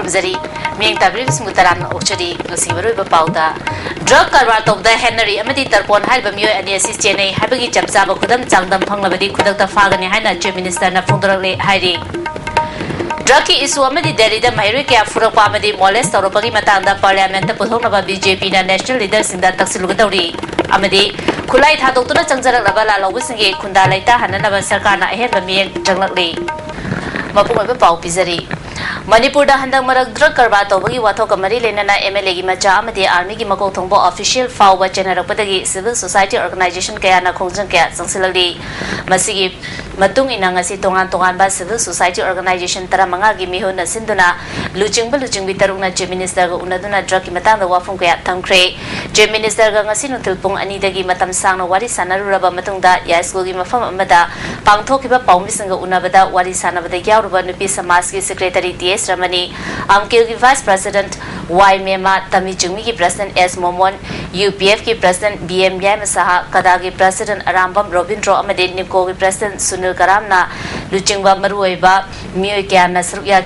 ꯊꯝꯖꯔꯤ ꯃꯤꯡ ꯇꯥꯕꯤꯔꯤꯕ ꯁꯤꯡꯇꯔꯥꯝꯅ ꯑꯣꯛꯆꯔꯤ ꯉꯁꯤ ꯃꯔꯨꯑꯣꯏꯕ ꯄꯥꯎꯗ ꯗ꯭ꯔꯒ ꯀꯔꯕꯥꯔ ꯇꯧꯕꯗ ꯍꯦꯟꯅꯔꯤ ꯑꯃꯗꯤ ꯇꯔꯄꯣꯟ ꯍꯥꯏꯔꯤꯕ ꯃꯤꯑꯣꯏ ꯑꯅꯤ ꯑꯁꯤ ꯆꯦꯟꯅꯩ ꯍꯥꯏꯕꯒꯤ ꯆꯞ ꯆꯥꯕ ꯈꯨꯗꯝ ꯆꯥꯡꯗꯝ ꯐꯪꯂꯕꯗꯤ ꯈꯨꯗꯛꯇ ꯐꯥꯒꯅꯤ ꯍꯥꯏꯅ ꯆꯤꯐ ꯃꯤꯅꯤꯁꯇꯔꯅ ꯐꯣꯡꯗꯣꯔꯛꯂꯦ ꯍꯥꯏꯔꯤ ड्रग की इशू महरोई क्या फूरपी मोलेस तौरपी पार्लियामेंट पुथोनब बीजेपी नेशनल लीडर तकसीलुगदौरी खुलाई थादोक्तुना चंजरक्लब लालौबसिंगी खुंदा लेता हननब सरकार अहेंब मियें चंगलक्ली मपुंग पाउ पीजरी मणिपुर हंदक मरक ड्रग करबा तौबगी वाथोक मरी लेना एमएलए की मचा आर्मी की मकौ थोंब ऑफिशियल फाव चेनरपदगी सिविल सोसाइटी ऑर्गेनाइजेशन कया खोजंग कया चंगसिलली मसिगी मतुंग इना ngasi tongan tongan ba civil society organization taramanga gi mihon asinduna luchingbi tarungna chief minister ga unaduna drug ki matang da wafum kaya thamkhre chief minister ga ngasi nutil pung ani dagi matam sangna wari sanaruraba matungda ya school gi mafam amada pangthokiba paumbi singa unabada wari sanabada yawruba nupi samaj ki secretary ts ramani amkil gi vice president y mema tami chungmi ki president s momon upf ki president bm yam saha kada ki president arambam robindro amade nipko ki president sunil karamna luchingba maruiba mioi kyana srukya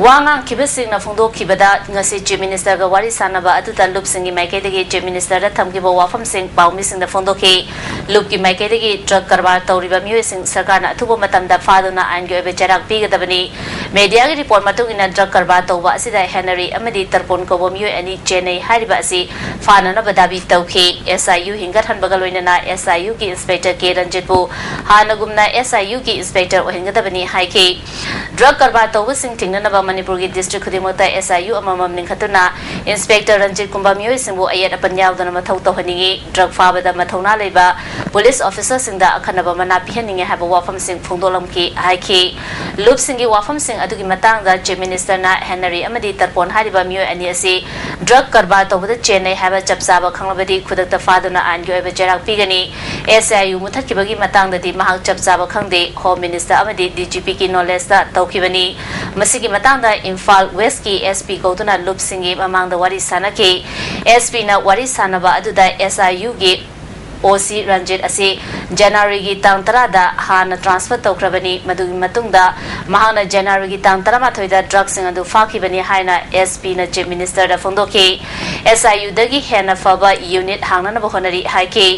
Wangang kibasing na fungdo kibada ngasi chief minister ga wari sanaba atuta lup singi maike degi chief minister da thamki bo wafam sing paumi sing da fungdo ki lup ki maike degi drug karbar tawriba mioi sing sarkar na athubo matam da faduna ain gi obe charak pi gadabani media gi report matung ina drug karbar tawba asida Henry amadi tarpon ko bo mioi ani chennai hariba asi fana na badabi tawki SIU hingat han bagal oina na SIU ki inspector K Ranjit bu hanagumna SIU ki inspector ohingadabani haiki drug karbar tawba sing tingna na Manipur की district खुदिमोता SIU अममम निखतुना inspector Ranjit कुंबा मियोय सिंबु अयत अपन यावदना मथौ तौहनिगे drug फाबदा मथौना लेबा police officer सिंदा अखनबा मना पिहनिगे हाबा वाफम सिंह फोंदोलम की हाइखी loop सिंगी वाफम Singh अदुगी मतांगदा chief minister ना Henry अमदी तरपोन हारिबा मियोय अनि असि drug करबा तौबदा चेन्नई हाबा चपसाबा खंगलबदी खुदकता फादुना आनगी ओइबा जराक पिगनी SIU मुथकिबगी मतांगददी महक चपसाबा खंगदे होम मिनिस्टर अमदी DGP की नॉलेज दा तौखिबनी मसिगी Imphal West की SP Gautuna Lup Singhi among the Wari Sanaki SP na Wari Sanaba aduda SIU gi OC Ranjit ase January gi tang tarada hana transfer tawkrabani madugi matungda mahana January gi tang tarama thoida drug sing adu fakibani haina SP na chief minister da fongdoki SIU dagi hena faba unit hangna na bahonari haiki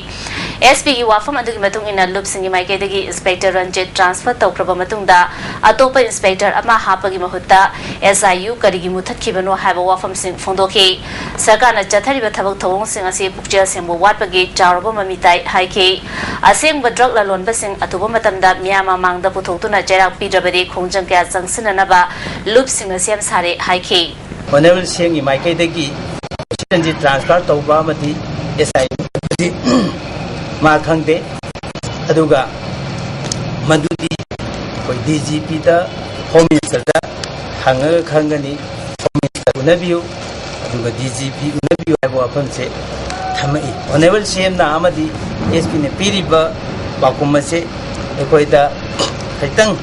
SP की वाफम अदुगी मतुंग इन loop सिंगी माइके दगी inspector Ranjit transfer तौक्रबा मतुंगदा अतोप inspector अमा हापगी महुत्ता SIU करिगी मुथखिबनो हाबा वाफम सिंग फोंदोकी सरकारना चथरिबा थबक थवोंग सिंग असे पुक्चेल सिंगबो वाटपगी चारबा ममिताई हाइके असेंग drug ललोनबा सिंग अतुबा मतमदा मियामा मांगदा पुथोक्तुना जेराक पिद्रबदि खोंजंग क्या जंगसिननबा loop सिंग same सारे हाइके होनेबल सिंगी माइके दगी रंजित ट्रांसफर तौबा मति SIU मा खंगते अदुगा मदुदी कोई DGP दा होम मिनिस्टर दा हंग खंगनी होम मिनिस्टर उनबियु अदुगा DGP उनबियु हाबो अपन से थमई होनेबल सीएम ना आमदी SP ने पीरिबा बाकुम से एकोइदा खैतंग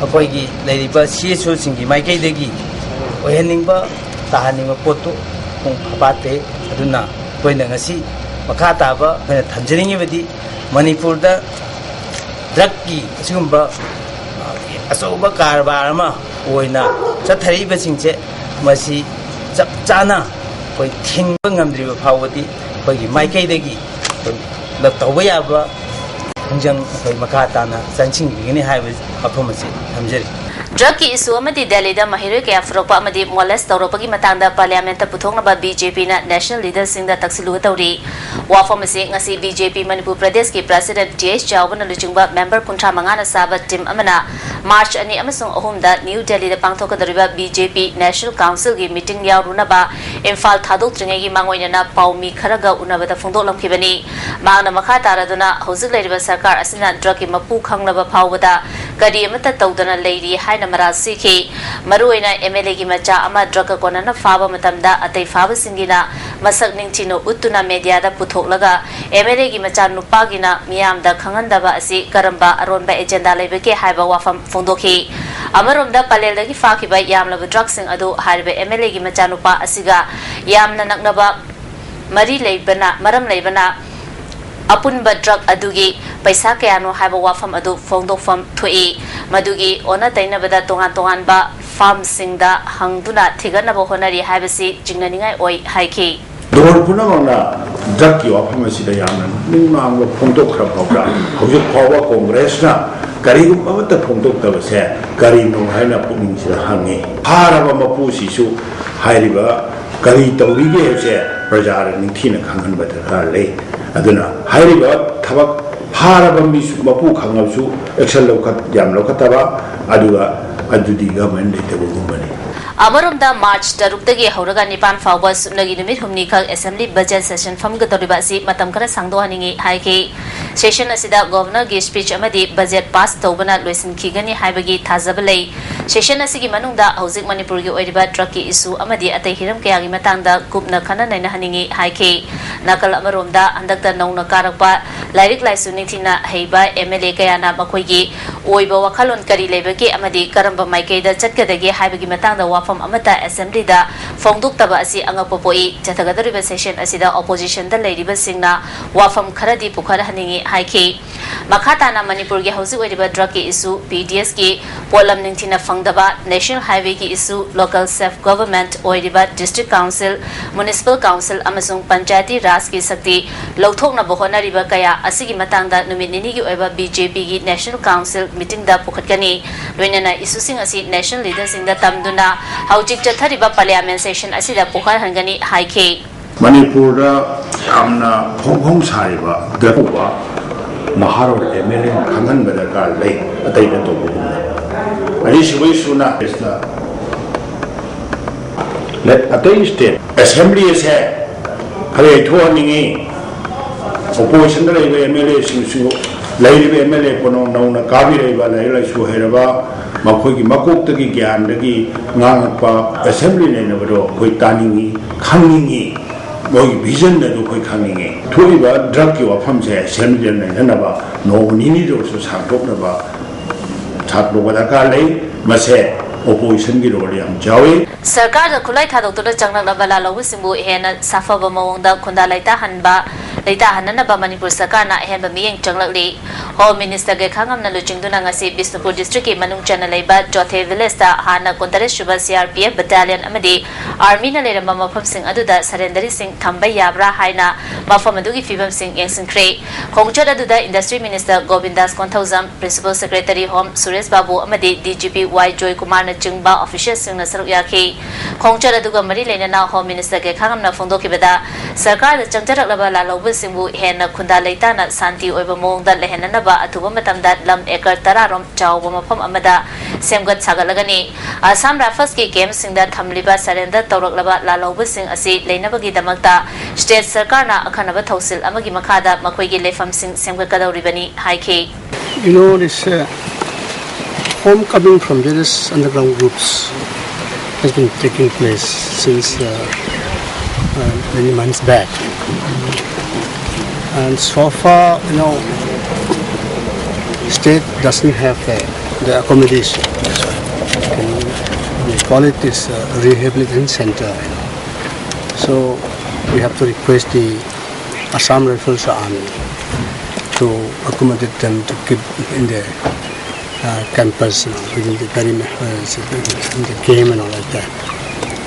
अकोइगी लेरिबा CSO सिंगी माइकै देगी ओहेनिंगबा ताहानिंगबा पोतो कों खबाते अदुना कोइना ngasi मखा ताबा थंजरिंगबदी मणिपुर दा ड्रग की सिगुंबा असोबा कारबार अमा ओइना चथरिबा सिंगसे मसी चप चाना कोई थिंगबा ngamdriba फावदी कोई माइकैदगी लतौबा याबा खंजंग कोई मखा ताना संसिंगबिगनि हाइबा अफमसे थंजरि ड्रग की इशू दिल्ली महरोई क्या फुरपा मोलेस तौरपी पार्लियामेंट पुथोनब बीजेपी नेशनल लीडर सिंह तकसीलुगदौरी वाफम से बीजेपी मणिपुर प्रदेश की प्रेसिडेंट TH चावना लुचिंग मेंबर 55 साब टीम मार्च 2 न्यू दिल्ली पांथोकदौरिबा बीजेपी नेशनल काउंसिल की मीटिंग यावरुनबा इम्फाल थादोक्त्रिङैगी मांगोइनना पाउमी खरगा उनबदा फोंदोलमखिबनी मांगना मखा तारदुना हौजिक लेरिबा सरकार असिना ड्रग की मपू खंगलबा फावबदा करी अमता तौदना लेरी हाइना मरासी की मरुइना MLA की मचा अमा ड्रग कोनना फाबा मतमदा अतै फाबा सिंगिना मसक निंचिनो उत्तुना मीडिया दा पुथोकलगा MLA की मचा नुपागिना मियामदा खंगनदबा असि करंबा अरोनबा एजेंडा लेबके हाइबा वाफम फोंदोखी अमरोमदा पलेलदगी फाखिबा यामलबा ड्रग सिंग अदु हाइबा MLA की मचा नुपा असिगा यामना नकनबा मरी लेबना मरम लेबना अपुनबा ड्रग अदुगी पैसा कयानो हाइबा वाफम अदु फोंदोफम थोई मदुगी ओना तैनबदा तोंगान तोंगान बा farm singda hangduna thigana bo honari haibasi jingnaningai oi haiki Dor puna mana drug ki wafam asida yamna ningmang lo phongtok khara phokra hojik phawa congress na kari gum amata phongtok ta se kari no haina puning sida hangi haraba mapu sisu hairiba kari tawri ge se prajar ningthina khangan badar le aduna hairiba thabak haraba misu mapu khangabsu action lokhat yam lokhataba aduga adudi government de bugumani Amarumda March Tarukdagi Horaga Nipan Fawbas Nagi Numit Humnika Assembly Budget Session from Gatoribasi Matamkara Sangdohaningi Haiki Session Asida Governor Gi Speech Amadi Budget Pass Tobana Luisin Kigani Haibagi Tazabalay Session Asigi Manunda Housing Manipuri Oiba Trucky Isu Amadi Ate Hiram Kayagi Matanda Gupna Kana Nahaningi Haiki Nakal Amarumda Andakta Nona Karapa Lyric Laisunitina Heiba MLA Kayana Makoigi Oiba Wakalon Kari Lebeki Amadi Karamba Maikeda Chatkadagi Haibagi Matanda from Amata Assembly da Fongduk Taba Asi Angapopoi, Jatagadariba session Asida opposition the Lady Basingna, Wafam Karadi Pukara Haningi Haiki, Makatana Manipuri Housing Wediba Draki Isu, PDS ki, Polam Nintina Fangdaba, National Highway ki Isu, Local Self Government, Oediba District Council, Municipal Council, Amazon Panchayati Raski Sakti, Lotok na Bohona Riba Kaya, Asigi Matanga, Numinigi Eva BJP National Council meeting da Pukatani, Luinana Isusing Asi National Leaders in the Tamduna. Haujik Jathariba Parliament session Asida Pukar Hangani High K. Manipura Amna Hong Saiba, Drapuba, Maharo MLA Kangan Bedaka Lake, a data to Additionally, Suna is the let a day state assembly is here. Hare Tuaning opposition MLA Sinsu, Lady MLA Pono, known a Kavi, Layla Suheraba. Makogi Makotaki Gan, the Nangapa Assembly Nenavado, Koitani, Kangi, Boy Vision that Koikangi, Tuiba, Draki or Pamse, Assembly and Nenaba, no need also Santoknaba, Tatlovadakale, Mase, opposition Giloriam, Jawi. Sarkar the Kulaita Doctor Jangal Balala Wisimbu Hena Safaba Monda Kundalaita Hanba. Later, Hananaba Manipur Sakana Hemba Ming Changlali, Home Minister Gekangam Naluchindunangasi, Bisnupur District, Manung Chanaleba, Jothe Vilesta, Hana Kontares Shuba CRPF Battalion Amadi, Armina Leda Mama Singh Aduda, Sarendari Singh Thamba Yabra Haina, Mafamadugi Fibam Singh Yangsin Kray, Kongchada Duda Industry Minister Govindas Konthauzam, Principal Secretary Home Suresh Babu Amadi, DGP Y Joy Kumar Chingba, Official Singh Nasaruyaki, Kongchada Duga Mari Lena Home Minister Gekangam Nafundoki Beda, Sarkar the Changtarak Lava Simbu Hena Kundalaitana Santi Oibamong that Lehenaba Atubatam that Lam Ekar Tararom Chow Wamapam Amada Semgat Sagalagani Assam Rafaski games sing that Tamliba Sarenda Toroklaba Lalo Sing Asi Lenabagi Damagta State Sarkana Akanaba Tosil Amagi Makada Makwegi Lefam Sing Semgakado Ribani High K. You know, this homecoming from various underground groups has been taking place since many months back. And so far, you know, state doesn't have the accommodation. We call it this rehabilitation center. So we have to request the Assam Rifles Army to accommodate them to keep in the campus, within the perimeter, in the game and all like that.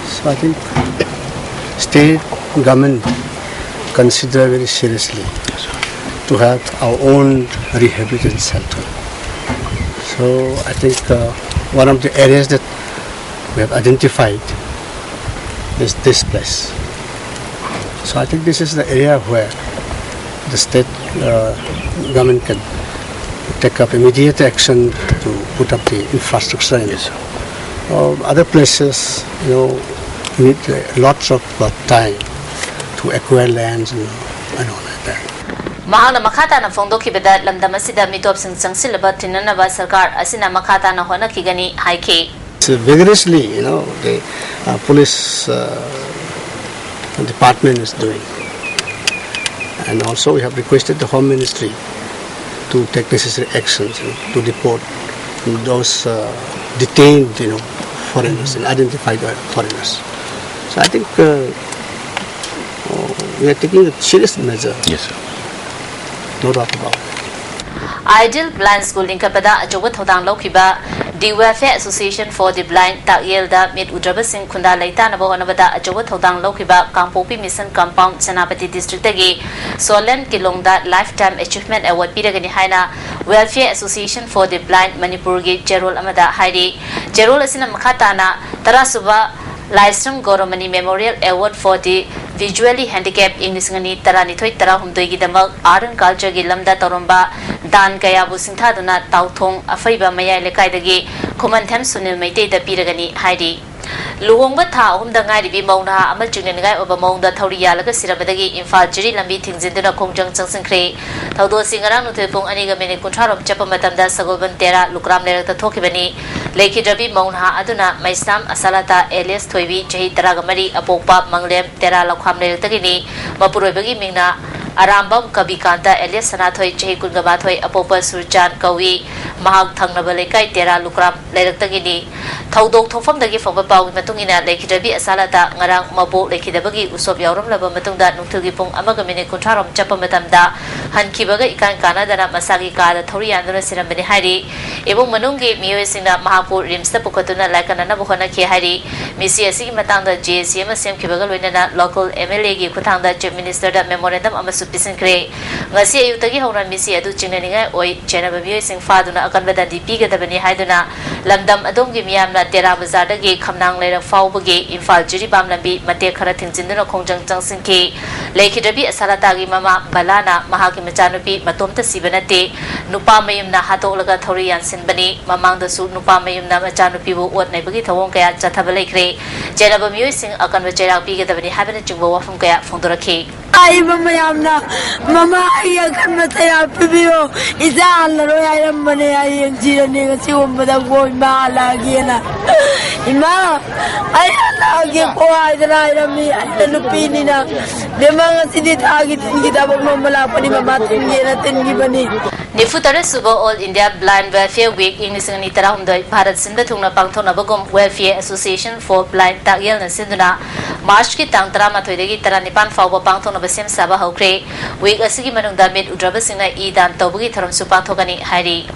So I think state government consider very seriously to have our own rehabilitation center. So I think one of the areas that we have identified is this place. So I think this is the area where the state government can take up immediate action to put up the infrastructure in it. Other places, you know, need lots of time to acquire lands and all like that. Mahana Makata na Fondoki Beda Lamdamasida Mitop Sing Silaba Tinanaba Sarkar Asina Makata na Hona Kigani High K. Vigorously, you know, the police department is doing. And also we have requested the Home Ministry to take necessary actions, you know, to deport those detained, you know, foreigners and identified foreigners. So I think we are taking a serious measure. Yes, sir. No doubt about it. Ideal Blind School in Kapada, Ajawat Hodang Lokiba, The Welfare Association for the Blind Takyelda Mid Udrabasing Kunda Laitana Bohanabada Ajowa Thodang Lokiba Kampopi Mission Compound Senapati District Agi Solan Kilongda Lifetime Achievement Award Piragani Haina Welfare Association for the Blind Manipuri Gerol Amada Haidi Gerol Asina Makatana Tarasuba Lystrom Goromani Memorial Award for the Visually Handicapped English Ngani Tarani Toy Tarahumdoi Damak Art and Culture Gilamda Toromba Dan Kayabu Sintaduna Tautong Afaiba Maya Lekaidagi Kumantem Sunil Maite the Piragani Heidi Luongba Ta the Ngadi Mona Amajunga Obamong the Toria Laga Sirabadagi Infal Jiri Lambi Tingzinduna Kongjang Sansan Kre Taudo Singaran Tepung Aniga Mini Kuntarum Chapamatamda Sagoban Tera Lukram Lerta Tokibani Leki Drabi Mona Aduna Maisam Asalata Elias Toivi Jahi Taragamari Apopa Manglem Tera Lakham Lertagini Mapurabagi Mina Arambam Kabikanta Elias Sanatoy Jahi Kungabatoi Apopa Surjan Kawi Mahag Tangnabaleka Tera Lukram Lertagini Taudok Tofam the gift of a bow Matungina Leki Drabi Asalata Ngarang Mabo Leki Dabagi Usop Yoram Lava Matunda Nutugipung Amagamini Kuntarum Chapamatamda Hankibaga Ikan Kanada Masagi Kada Torian Siramani Hari Evo Manungi Muisina Mahapur Rimsta Pukatuna like an Anabuhana Ki Hari Missy Matanga JCM Sam Kibaga Winana local MLA Kutanga Chief Minister that memorandum Amasupisin Cray Ngasi Utagi Hona Missy Adu Chinanga Oi Jenaba Muising Faduna Akanbada Dipiga the Bani Haiduna Lamdam Adongi Miamna Tera Bazadagi Kamnang Leda Faubagi Infal Jiribam Lambi Mate Karatin Zinduna Kongjang Jangsinki Leki Drabi Asalatagi Mama Balana Mahaki Machanupi Matomta Sibanate Nupa Mayumna Hato Laga Torian Sinbani Mamang the Su Nupa Mayumna Machanupi what Nebagi Tawonka Jatabalekre Jenaba Muising Akanvajera Biga the Bani Habitat Jumbo from Gaya Fondoraki. I Mamayamna Mama Yakamata Pibio is all I am money I am Jiran but I'm going Malagina. Ima I give quiet and I me and Lupinina. The Manga City target in Gitabo Mamala Panima Tingi. Nifutare Subo All India Blind Welfare Week English and Nitaram the Parat Sindatuna Pantona Bagum Welfare Association for Blind Tagyel and Sinduna March Ki Tantrama Toyagi Taranipan Fabo Pantona Basim Saba Hokre Week Asigi Manunda Mid Udrabasina Edan Tobugi Taram Supantogani Hari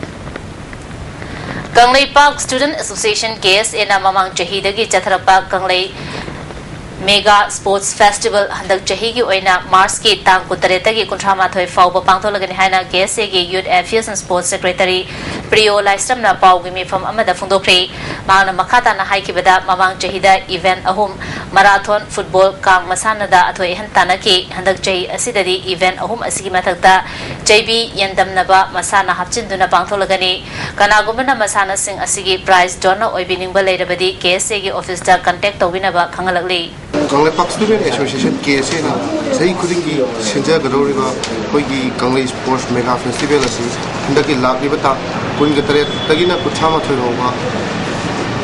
Kanglei Park Student Association KSA Namamang Jahidagi Chatarapa Kanglei Mega Sports Festival Handak Jahigi Oina Mars Ki Tang Kutaretagi Kuntramathoi Fauba Pangtolagani Haina KSA Youth Affairs and Sports Secretary Priyo Lystrom na Paugimi from Amada Fundokre Mana Makata na Haikibada Mamang Jahida Event Ahum Marathon Football Kang Masanada Atoi Hantanaki Handak Jahi Asidadi Event Ahum Asigi Matagda JB Yandam Naba Masana Hapchinduna Pangtolagani Kanagumana Masana Sing Asigi Prize Donna Oibining Baladabadi KSA Office da Contact Winaba Kangalagli Kanglei Park Student Association KSA na sahi khudingi sinja gadoriba hoigi Kanglei Sports Mega Festival asi hindaki laklibata kungatare tagina kuthama thoiroba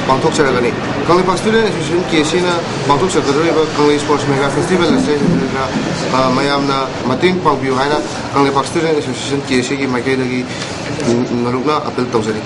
pangthok saragani Kanglei Park Student Association KSA na pangthok saragoriba Kanglei Sports Mega Festival asi mayamna mating pangbiu haina Kanglei Park Student Association KSA gi maikaidagi narukna appeal tawjari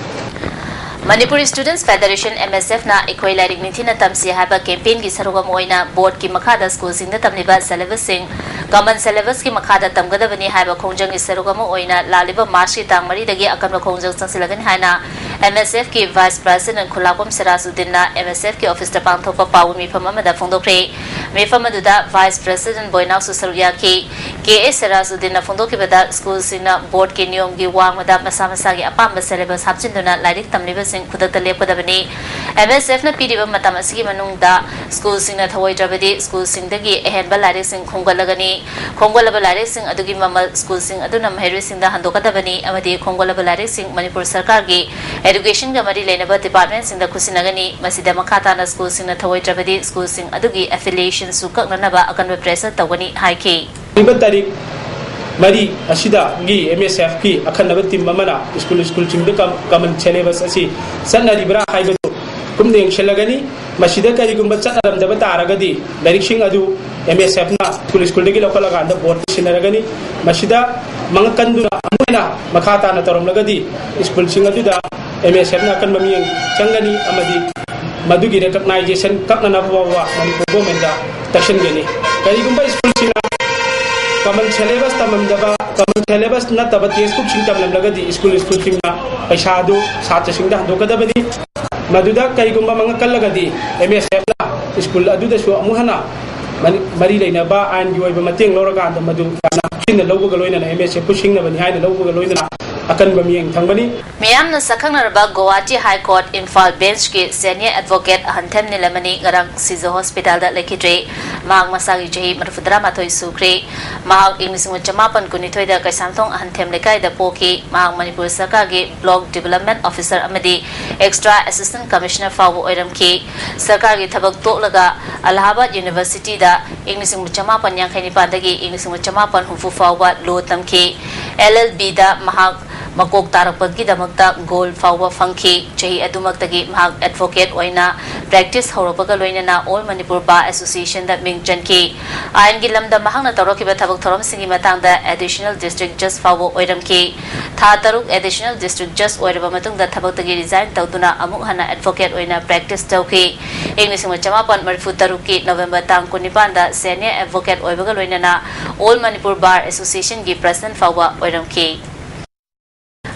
Manipuri Students Federation MSF na equal dignity na tamsi haba campaign ki sarugam oina board ki makada school sing na tamniba syllabus sing common syllabus ki makada tamgada bani haba khongjang sarugam oina laliba march ki tangmari dagi akan khongjang sangsilagan hana MSF ki vice president Khulapam Sirasuddin na MSF ki office ta pangthokpa pawun mi phama da phongdokre me phama da vice president Boynaw Susarya ki KS Sirasuddin na phongdok ki bada school sing na board ki niyom gi wang da masa masa gi apam syllabus hapchinduna lairik tamniba sing Kudata Lepadabani MSF na Piriba Matamasi Manunda School Sing na Thawai Drabadi School Sing Dagi Ehen Balari Sing Kongalagani Kongola Balari Sing Adugi Mamal School Sing Adunam Harry Sing the Handokadabani Amadi Kongola Balari Sing Manipur Sarkargi Education Gamari Lenaba Department Sing the Kusinagani Masida Makata na School Sing na Thawai Drabadi School Sing Adugi Affiliation Sukak Nanaba Akan Presa Tawani High Mari asida gi MSF ki akan nabat tim mamana school chimde common syllabus asi sanna libra haiba kumdeng shelagani masida kari gumba chanaram daba taragadi direction adu MSF na school de gi lokala ganda board sinaragani masida mangkanduna amuna makata na tarom lagadi school sing adu da MSF na kan mamiyeng changani amadi madugi recognition kakna na bawa Manipur government da tashin gani kari gumba school sing common syllabus tamam daba common syllabus na taba textbook sing tamam lagadi school sing na पैसा दो सात्रसिंगदा हंदोकदबनी मदुदा करिगुंबा मंगा कल्लगदी MSF ना school अदुदसु अमुहना मरी लेनबा आइन की ओइबा मतेंग लौरगा मदु खिन लौबगा लोइना MSF पुसिंगनबनी हाइना लौबगा लोइना अकनबा मियंग थंगबनी मियामना सखंगनरबा Guwahati high court Imphal bench के सीनियर एडवोकेट हंथेम निलमनी गरंग सिजो हॉस्पिटल दा लेखिद्रे माग मसागी जही मरफुद्रा माथोय सुख्रे माग इंग्लिसिंग चमापन कुनिथोय दा कैसामथोंग हंथेम लेकाय दा पोकी माग मणिपुर सरकार के ब्लॉक डेवलपमेंट ऑफिसर अमदी एक्स्ट्रा असिस्टेंट कमिश्नर फाव ओइरमकी सरकार के थबक तोलगा अलाहाबाद यूनिवर्सिटी दा इंग्लिसिंग चमापन यांखै निपादगी इंग्लिसिंग चमापन हुफु फाव लो तमकी LLB दा महाग मकोक तारकपदगीदमक्ता गोल फाव फंखी चही अदुमक्तगी महाग एडवोकेट ओइना प्रैक्टिस हौरपगा लोइनना ऑल मणिपुर बार एसोसिएशन दा मिंग चनकी आइन गी लमदा महागना तौरकिबा थबक थोरमसिंगी मतांगदा एडिशनल डिस्ट्रिक्ट जज फाव ओइरमकी था तरुक एडिशनल डिस्ट्रिक्ट जज ओइरबा मतुंगदा थबक्तगी रिजाइन तौदुना अमुक हना एडवोकेट ओइना प्रैक्टिस तौकी इंग्लिसिंग चमापन मरफु तरुक की नवंबर तांग 19 दा सीनियर एडवोकेट ओइबगा लोइनना ऑल मणिपुर बार एसोसिएशन की प्रेसिडेंट फाव ओइरमकी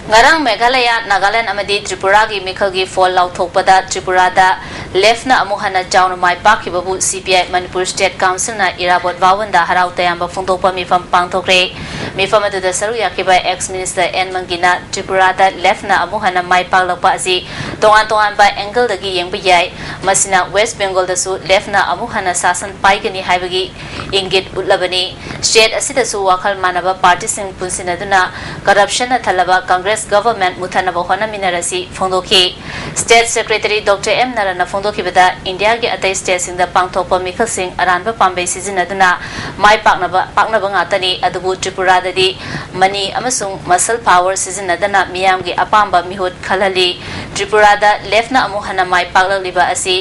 ngarang Meghalaya Nagaland amadi Tripura gi mikhal gi fall lauthokpada Tripura da left na amuhana chauna mai pakibabu CPI Manipur State Council na irabot wawanda harau tayamba phongtokpa mifam pangthokre mifam adu da saru yakiba ex minister N Mangina Tripura da left na amuhana mai paklakpa asi tongan ba angle dagi yengba yai masina West Bengal da su left na amuhana sasan paigani haibagi ingit utlabani state asida su wakhal manaba party sing punsinaduna corruption na thalaba Congress government mutanaba hona minarasi phongdoki state secretary Dr. M Narana phongdoki bada India ge atai state sing da pangthokpa mikhal sing aranba pambe sizinaduna mai paknaba ngatani adubu Tripura dadi money amasung muscle power sizinadana miyam ge apamba mihut khalali Tripura da left na amuhana mai paklaliba asi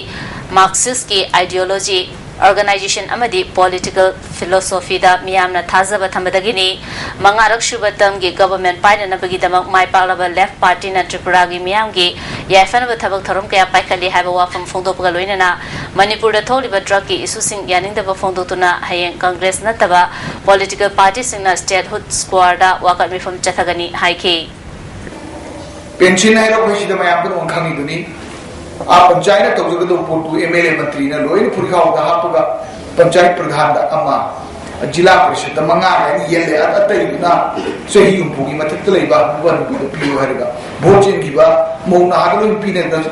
Marxist ki ideology organization amadi political philosophy da miyamna thazaba thambadagini mangarak shubatam gi government paina nabagi damak mai paklaba left party na Tripura gi miyam gi yaifana thabak thorom kaya paikali haiba wafam phongdopga loinana Manipur da tholiba drug ki issue sing yaning daba phongdotuna hayeng Congress na taba political party sing na statehood squad da wakat mifam chathagani haike pension ai ro khoshi da mayam ko khami duni आप panchayat तौजगदो पोटू MLA मंत्री ना lion पुरखाव दा हापगा पंचायत प्रधान दा अमा जिला परिषद मंगा यानी येले अतई ना सही उपुगी मथक लेबा वन को पियो हरगा भोजन कीबा मौना हादलो पिने दा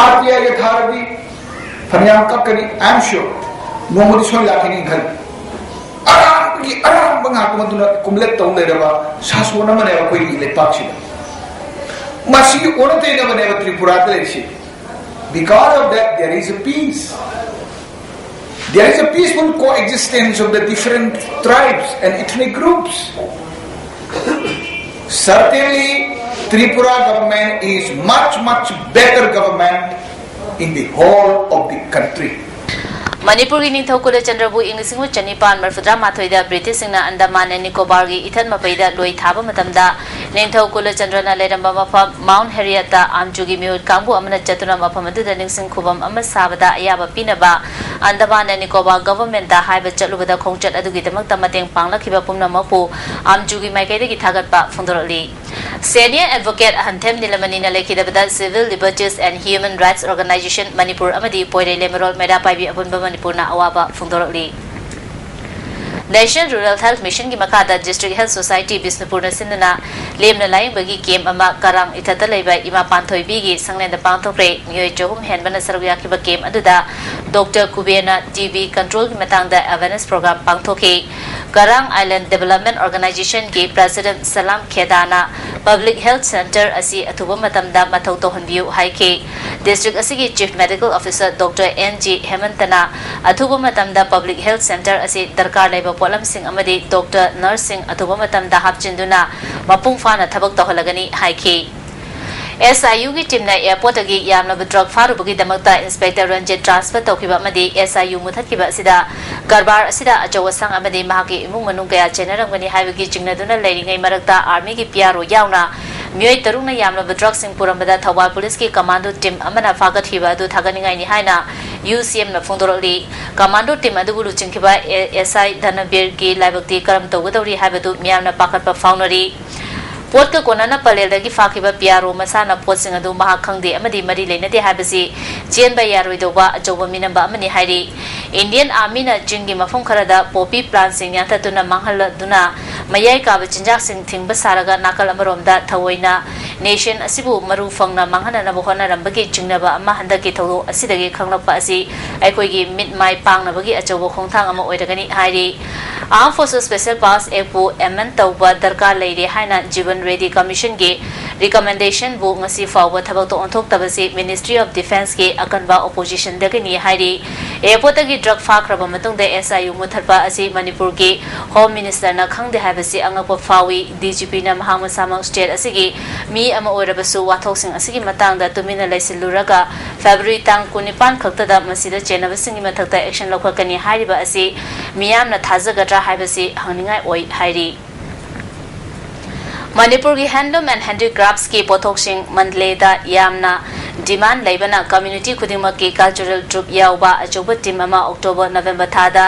आरटीआई के थारबी फनियाम ककनी आई एम श्योर नोमोदी सोय लाखिनी घर आराम बंगा को मदुना कुमलेट तौ लेरबा सासोना मने कोई लेपाक्षी मसी ओनते ना बने Tripura तलेसी Because of that, there is a peace. There is a peaceful coexistence of the different tribes and ethnic groups. Certainly, Tripura government is much better government in the whole of the country. Manipuri Ningthokula Chandrabu Inglising Chanipan Marfudra Mathoida British in Andaman and Nicobar Ethan Mapaida Loi Thaba Matamda Ningthokula Chandrana Ledamba Mount Harrieta Amjugi Mute Kambu Amana Chatuna Mapamadu the Ningsing Kubam Amasabada Ayaba Pinaba Andaman and Nicobar government the High Chalu the Kongchat Adugitamak Tamating Pangla Kibapumna Mapu Amjugi Makedi Tagat Fundorali Senior Advocate Hantem Nilamanina Lekida Civil Liberties and Human Rights Organization Manipur Amadi Poire Lemerol Meda Paibi Abunba Manipurna awaba fundorali National Rural Health Mission ki makada District Health Society Bisnupurna Sindana lemna laing bagi kem ama karang itata leiba ima panthoi bigi sanglenda panthokre myoi johum henbana sarugya ki ba kem aduda Dr. Kubena TB control ki matangda awareness program pangthoki Karang Island Development Organization ki President Salam Khedana Public Health Center asi athuba matamda mathau tohanbiu haike District asigi Chief Medical Officer Dr. NG Hemantana athuba matamda Public Health Center asi darkar leiba polam sing amadi Dr. Nursing athuba matamda hapchinduna mapung fana thabak tohalagani haike SIU की team ने airport की यामना drug फारुबगी दमकता inspector Ranjit transfer तौखिबा मदी SIU मुथतकिबा सिदा कारबार सिदा अचौवसंग अमदी महाकी इमुंग मनुंग कया चेनरंगनी हाइबगी चिंगनदुना लेरिंगै मरकता army की पियारो यावना मियोय तरुंगना यामना drug सिंग पुरमबदा Thoubal police की कमांडो टीम अमना फागतखिबा अदु थागनिंगाइनि हाइना UCM न फोंदोरली कमांडो टीम अदुबु लुचिंखिबा SI धनबीर की लाइबक्ति करम तौगदौरी हाइबदु मियामना पाखतपा फाउनरी पोट का कोना पलेलदगी फाखिबा पियारो मसाना पोटसिंग अदु महा खंगदे अमदी मरी लेनदे हाबसी चेन बा यारोइदोबा अचौबा मिनंबा अमनी हाइरी इंडियन आर्मी ना चिंगी मफम खरदा पोपी प्लान सिंग याथतुना मांगहलदुना मयाई काबा चिंजाक सिंग थिंगबा सारगा नाकल अमरोमदा थवोइना नेशन असिबु मरु फंगना मांगहनना होनारंबगी चिंगनबा अमा हंदकी थौदो असिदगी खंगलपा असि अखोइगी मिट माइ पांगनबगी अचौबा खोंथांग अमा ओइरगनी हाइरी आर्म फोर्सेस स्पेशल पास एक्पो एमएन तौबा दरकार लेरे हाइना जीवन रेडी कमीशन के रिकमेंडेशन बु ngasi फाउबा थबक तो ऑनथोक तबसी मिनिस्ट्री ऑफ डिफेंस के अकनबा ओपोजिशन दगनी हाइरी एयरपोर्ट की ड्रग फाख्रबा मतुंग दे एसआईयू मुथरपा असि मणिपुर के होम मिनिस्टर न खंगदे हाबसी अंगपो फावी डीजीपी न महांग सामंग स्टेट असि मी अमा ओरबसु वाथोकसिंग असि मतंग दा तुमिना लेसिलुरगा फेब्रुअरी तांग 19 खक्तदा मसिदा चेनबसिंग मथकता एक्शन लौखकनी हाइरिबा असि मियामना थाजगद्रा हाइबसी हंगनिंगाय ओइ हाइरी मणिपुर की हैंडलूम एंड हैंडीक्राफ्ट्स की पोथोक्सिंग मंडलेदा यामना डिमांड लेबना कम्युनिटी खुदिमक की कल्चरल ट्रुप याउबा अचौब टीम अमा अक्टोबर नवंबर थादा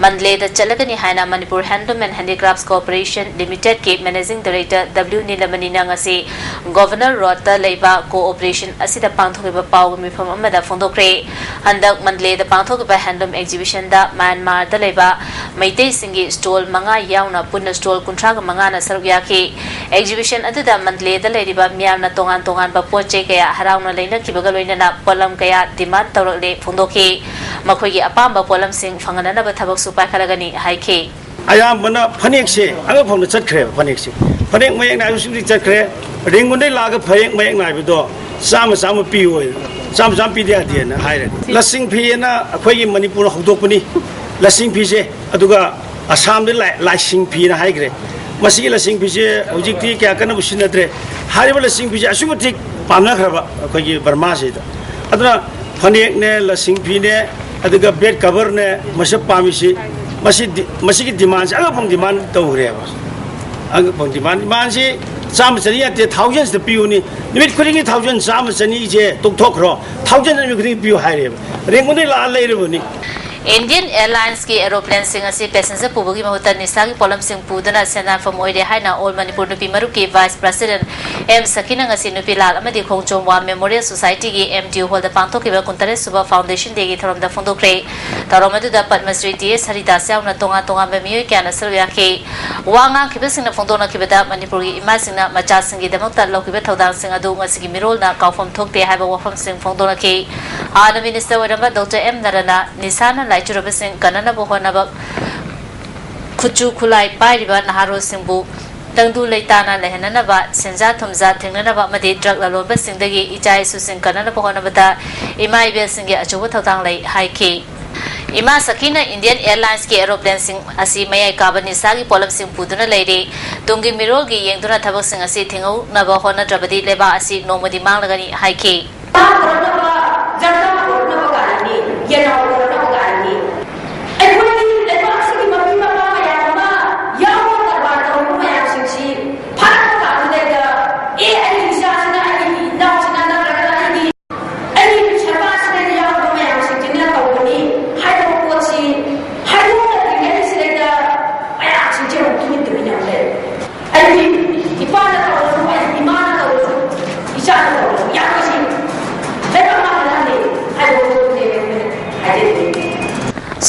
मंडलेदा चलगनी हाइना Manipur handloom and handicrafts corporation limited के मैनेजिंग डायरेक्टर W नीलमणि नंगसी गवर्नर रोड लेबा कोऑपरेशन असिदा पांथोकिबा पाउ मिफम अमदा फोंदोक्रे हंदक मंडलेदा पांथोकिबा हैंडलूम एग्जीबिशन दा म्यांमार दा लेबा मैते सिंगी स्टॉल मंगा याउना पुन स्टॉल 35 ना सरुक याखी एग्जीबिशन अदुदा मंडलेदा लेरिबा मियामना तोंगान तोंगान बा पोचे कया हराउना लेनकिबगा लोइनना पोलम कया डिमांड तौरले फोंदोखे मखोइगी अपाम्बा पोलम सिंग फंगननबा थबक सुपाय खलगनी हाइखे अयामबना फनेक से अंग फोंद चटख्रे फनेक से फनेक मयक नाइबसुदि चटख्रे रिंगुंदै लाग फनेक मयक नाइबदो साम साम पिओ साम साम पिदिया दिना हाइरे लसिंग फिना अखोइगी मणिपुर हौदोकपनि लसिंग फिसे अदुगा असम दे लाइसिंग फिना हाइग्रे मसिगी लसिंग फिसे हौजिकति क्या कनबु सिनद्रे हारिबा लसिंग फिसे असुमतिक पामनाख्रबा अखोइगी बर्मा सेदा अदुना फनेक ने लसिंग फिने अदुगा बेड कवर ने मसब पामिसि मसिगी डिमांड अगफों डिमांड तौरेबा अगफों डिमांड से चाम चनी अते थाउजेंड्स द पिउनी निमिट खुदिंगी थाउजेंड चाम चनी जे तोकथोखरो थाउजेंड निमिट खुदिंगी पिउ हाइरेबा रेंगुने ला लेरबनी इंडियन एयरलाइंस की एरोप्लेन सिंह असि पैसेंजर पुबगी महुता निसागी पोलम सिंह पुदना सेनाफम ओइरे हाइना ऑल मणिपुर नुपी मरुप की vice president M Sakina ngasi नुपी लाल अमदि खोंगचोंवा मेमोरियल सोसाइटी की एमटीयू होल द पांथोकिबा कुंतरे सुबा फाउंडेशन दे की थरम द फोंदोक्रे तरोमदुदा पद्मश्री टीएस हरिता स्याउना तोंगा तोंगा मेमियोय क्याना सरयाखे वांगा खिबसिंगना फोंदोना खिबदा मणिपुर की इमा सिंगना मचा सिंगी दमकता लौकिबा थौदांग सिंग अदु ngasi की मिरोलना काउफम थोकते हाइबा वफम सिंग फोंदोना के हाना मिनिस्टर ओरंबा डॉक्टर एम नरना निसाना लाइचुरबसिंग कननबो होनबा खुचु खुलाई पाइरिबा नहारो सिंबु तंगदु लेताना लेहननबा सेंजा थुमजा थेंगननबा मदे ड्रग ललोबा सिंगदगी इचाई सुसिंग कननबो होनबदा इमाइबे सिंगे अचोबो थौतांग लै हाइके इमा सकीना इंडियन एयरलाइंस की एरोप्लेन सिंग असि मयाई काबनी सागी पोलम सिंग पुदुना लेरे तुंगी मिरोगी येंगदुना थबक सिंग असि थेंगौ नबा होनद्रबदी लेबा असि नोमदि मांगलगनी हाइके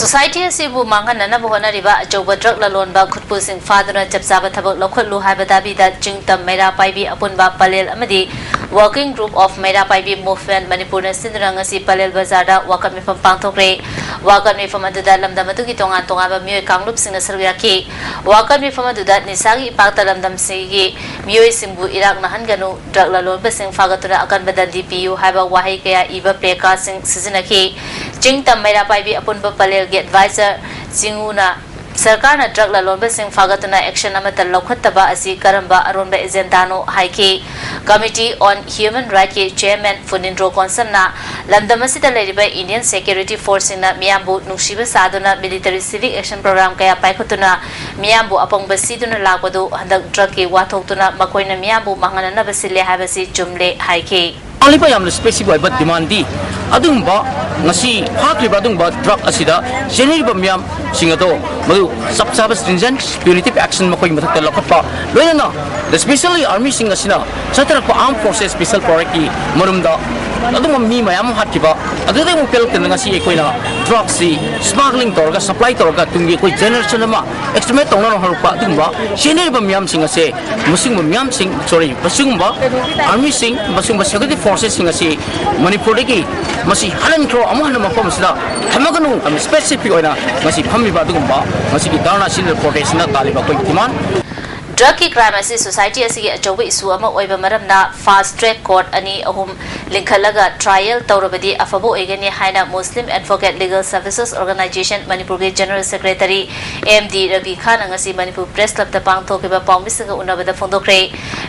सोसाइटी असिबु मांगननबो होनरिबा अचौबा ड्रग ललोनबा खुटपु सिंग फादुना चपचाबा थबक लौखलु हाइबदाबिदा चिंगतम मैरा पाइबी अपुनबा पलेल अमदि working group of Meira Paibi movement Manipur ने सिंदरंगसी पलेल बाजारदा वाकन मिफम पांथोक्रे वाकन मिफम अदुदा लमदम अदुगी तोंगान तोंगाबा मियोय कांगलुप सिंग सरयाखी वाकन मिफम अदुदा निसागी इपाक्ता लमदम सिगी मियोय सिंबु इराक नहनगनु ड्रग ललोनबा सिंग फागतुना अकनबदा डीपीयू हाइबा वाहै कया इबा प्लेका सिंग सिजनखी चिंगतम मैरा पाइबी अपुनबा पलेल के एडवाइजर सिंगुना सरकार ने ड्रग ललोनबा सिंग फागतुना एक्शन अमत लौखत्तबा असि करंबा अरोनबा एजेंडानो हाइके कमिटी ऑन ह्यूमन राइट के चेयरमैन फुनिंद्रो कॉन्समना लंदमसिदा लेरिबा इंडियन सिक्योरिटी फोर्स सिंगना मियामबु नुसिबा सादुना मिलिटरी सिविक एक्शन प्रोग्राम कया पाइखतुना मियामबु अपंगबा सिदुना लागबदु हंदक ड्रग के वाथोक्तुना मकोइना मियामबु मांगननबा सिले हाबसि चुमले हाइके alipa yam specific but demand di adungba ngasi hakriba adungba drug asida general myam singado madu subsab stringent punitive action makoi mathakta lokapa loina the specially army sing asina satrak armed forces special priority marumda adum mi mayam hatkiba adudai mo pel ten ngasi ekoina drugs si smuggling torga supply torga tungi koi generation ma estimate tongna harupa dungba general myam sing ase musing myam sing sorry basungba army sing basungba security forces sing ase Manipur ki masi HELENDRO amahna mafam sida thamaganu am specific oina masi phammi ba dugumba masi ki dharna sin protest na taliba koi demand drug ki crime asi society asi ge achoba issue ama oiba maramna fast track court ani ahum linkhalaga trial tawrabadi afabo oigani haina Muslim Advocate Legal Services Organization Manipur ge General Secretary MD Ravi Khan ngasi Manipur Press Club ta pangthokiba pawmisinga unabada phondokre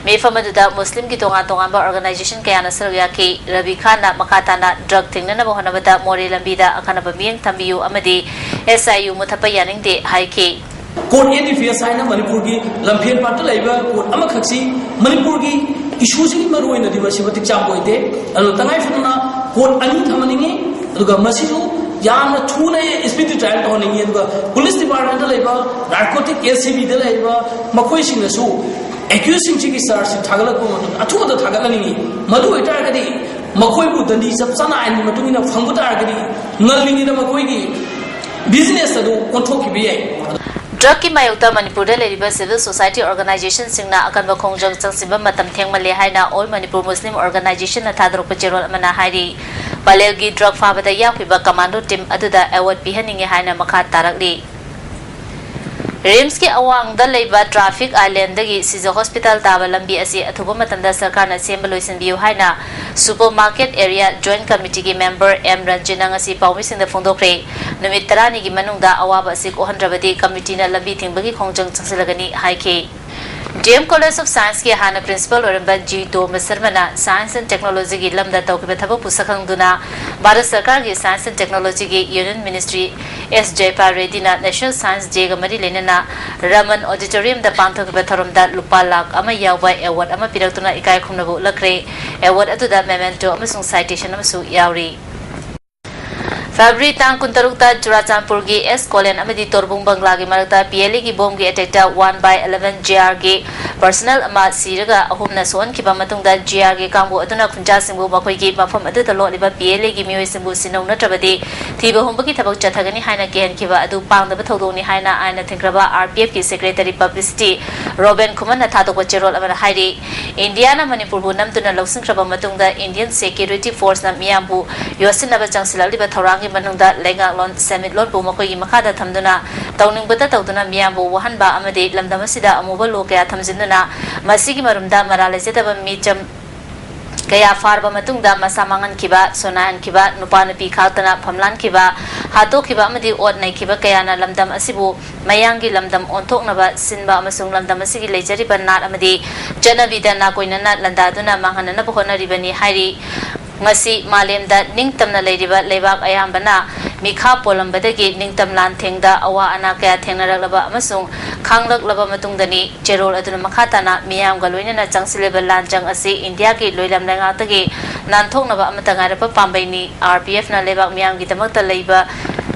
me famadu Muslim ki tonga tonga ba organization kaya na sarya ki Ravi Khan na makata na drug tingnana ba honabada more lambida akana ba mieng thambiyu amadi SIU muthapa yaning de haike Court NDFS haina Manipur ki lampian part laiba court amakhaksi Manipur ki issues ni maru ina diwasi batik cham boite alo tangai funa court ani thamaningi aduga masidu yamna thuna speed trial toningi aduga police department laiba narcotic ACB de laiba makoi sing su accusing chi ki charge thagala ko athu da thagala ni madu eta gadi makoi bu dandi sab sana ani matungina phambuta gadi ngallingi da makoi ki business adu control ki biye drug ki mayukta Manipur da leriba civil society organization singna akanba khongjang changsiba matam thengmale haina all Manipur Muslim organization na thadrok pacherol amana hairi palelgi drug fabada yakhiba commando team aduda award pihaninge haina makha tarakli Rims ki awang da leiba traffic island dagi siza hospital taba lambi asi athuba matamda sarkar na sembaloisin biu haina supermarket area joint committee ki member M Ranjina ngasi pawmising da phondokre numit tarani gi manungda awaba asi ko handrabadi committee na lambi thingbagi khongjang changsilagani haike DM College of Science ki hana principal Oramba G. Masarmana Science and Technology ki lamda tawkiba thaba pusakang duna Bharat Sarkar ki Science and Technology ki Union Ministry S. Jaypal Reddy na National Science Day ga mari lenana Raman Auditorium da pangthokiba tharomda lupa lakh ama yawai award ama piraktuna ikai khumnabu lakre award atuda memento amasung citation amasu yauri February tang kuntarukta Churachampur gi S Kolen amadi Torbung Bangla gi marakta PLA gi bomb gi attack ta 1/11 GR gi personal ama siraga ahumna son ki ba matungda GR gi kangbu aduna khunja singbu bakoi gi mafam adu talo liba PLA gi mioi singbu sinau natrabadi thiba homba gi thabak chathagani haina ken ki ba adu pangda ba thodoni haina aina thingraba RPF ki secretary publicity Robin Kuman na thadok cherol amana hairi Indiana Manipur bu namtuna loksingkraba matungda Indian Security Force na miyambu yosinaba changsilal liba thorang manungda lenga lon summit lon bu makoi gi makada thamduna tawning bata tawduna miyambu wahanba amade lamdam asida amuba lokya thamjinduna masigi marumda maralajeta micham kaya farba matungda masamangan kiba sonan kiba nupana pi khatana phamlan kiba hato kiba amadi od nai kiba kaya na lamdam asibu mayangi lamdam onthoknaba sinba amasung lamdam asigi lejari banat amadi janabida na koinana landaduna manganana bokona ribani hairi ngasi malemda ningtamna leiriba lebak ayambana mikha polambadagi ningtam lan thengda awa ana kaya thengnaraklaba amasung khanglaklaba matungdani cherol aduna makhatana miyam galoinana changsileba lanjang asi India ki loilam langatagi nanthoknaba amatangarapa pambaini RPF na lebak miyam gi tamakta leiba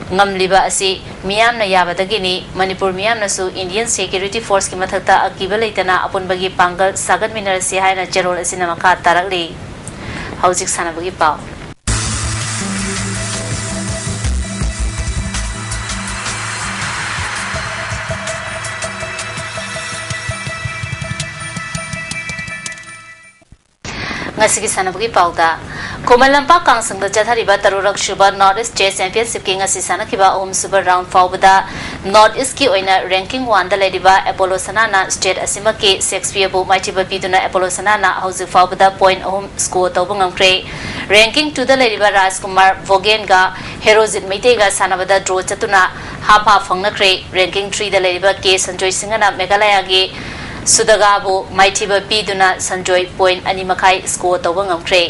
ngamliba asi miyam na yabadagi ni Manipur miyam na su Indian Security Force ki mathakta akiba leitana apunbagi pangal sagat minarasi haina cherol asina makha tarakli Haujik sanabagi pau ngasigi sanabagi pauda Komalampa kangsang da jathariba tarurak shuba North East Chess Championship ki ngasi sanakiba om super round fawbada North East ki oina ranking 1 da lediba Apollo Sanana state asima ki Shakespeare bu maitiba piduna Apollo Sanana hauzi fawbada point ohum score tawbangam kre ranking 2 da lediba Rajkumar Vogen ga Herozit Meitega sanabada draw chatuna half half phangna kre ranking 3 da lediba K Sanjoy Singana Meghalaya gi Sudagabu maitiba piduna Sanjoy point ani makai score tawbangam kre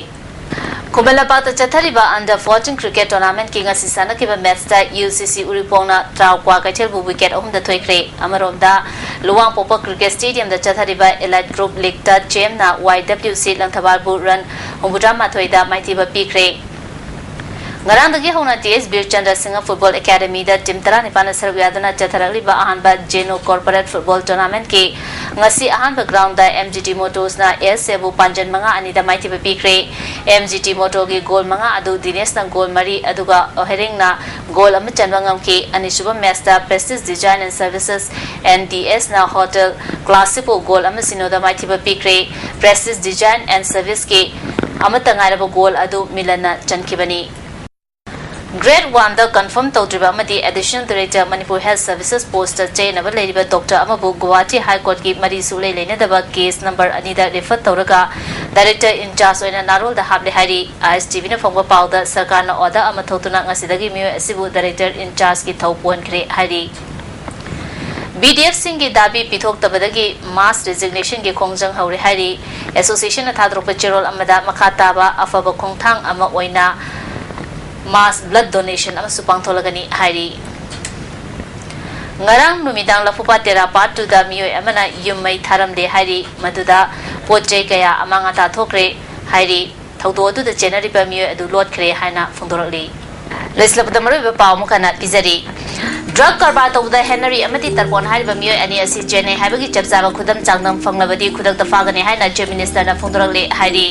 Kubalapata Chathariba under 14 cricket tournament King Asisana Kiba Matsta UCC Uripona Traukwa Kachel wicket on the Twikre Amaronda Luang Popa Cricket Stadium the Chathariba Elite Group League Third Gem na YWC Langtabarbu Run Humbudrama Toida Maitiba Pikre Ngarang dagi hona TS Bir Chandra Singh Football Academy da Tim Tara Nipana Sarvyadana Chatharagliba Ahanba Jeno Corporate Football Tournament ki ngasi ahanba ground da MGT Motors na Sebu Panjan Manga Anida Maitiba Pikre MGT Motor ki goal manga adu Dinesh na goal mari aduga Ohering na goal ama chanwangam ki Anisuba Master Prestige Design and Services NDS na Hotel Classico goal ama sinoda Maitiba Pikre Prestige Design and Service ki amatangaraba goal adu Milana Chankibani Grade 1 the confirmed Tautriba Madi Additional Director Manipur Health Services Poster Chain of Lady Dr. Amabu Guwahati High Court Ki Mari Sule Lene Daba case number Anida referred Tauraga Director in charge in Narol the Hable Hari ISTV na Fonga Powder Sarkana Order Amatotuna Asidagi Mu Asibu Director in charge Ki Taupuan Kre Hari BDF Singi Dabi Pitok Tabadagi Mass Resignation Ki Kongjang Hauri Hari Association of Thadro Pachirol Amada Makataba Afaba Kongtang Ama Oina Mass blood donation ang supang tolagani hari ngarang numidang lapupa tera part to the miyo amana yumay tharam de hari maduda poche kaya amang ata thokre hari thaudo du the January pa miyo adu lot kre haina fungdorali leslap da maru pa mu kana pizari drug karba to the Henry amati tarpon hari ba miyo ani asi jene habagi chapsa khudam changnam fanglabadi khudak ta fagani haina chief minister na fungdorali hari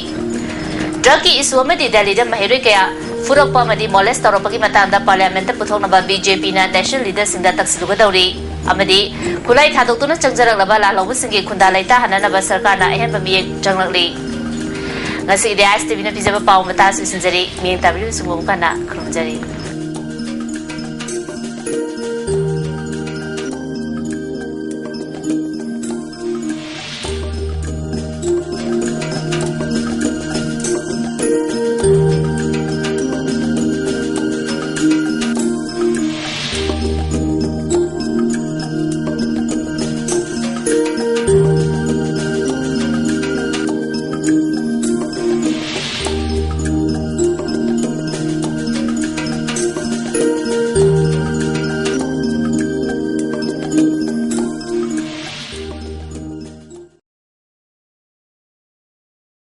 drug ki isu amati Delhi da mahiri kaya Furokpa Madi Molest Taropaki Matanda Parliament Putonaba BJP na National Leaders in the Taxilugadori Amadi Kulai Hadotuna Changzarang Labala Lobusingi Kundalaita Hanana Basarkana Ahemami Janglali Nasi the ISTV na Pizza Pau Matas Sinzari, me and W Sumukana Krumjari.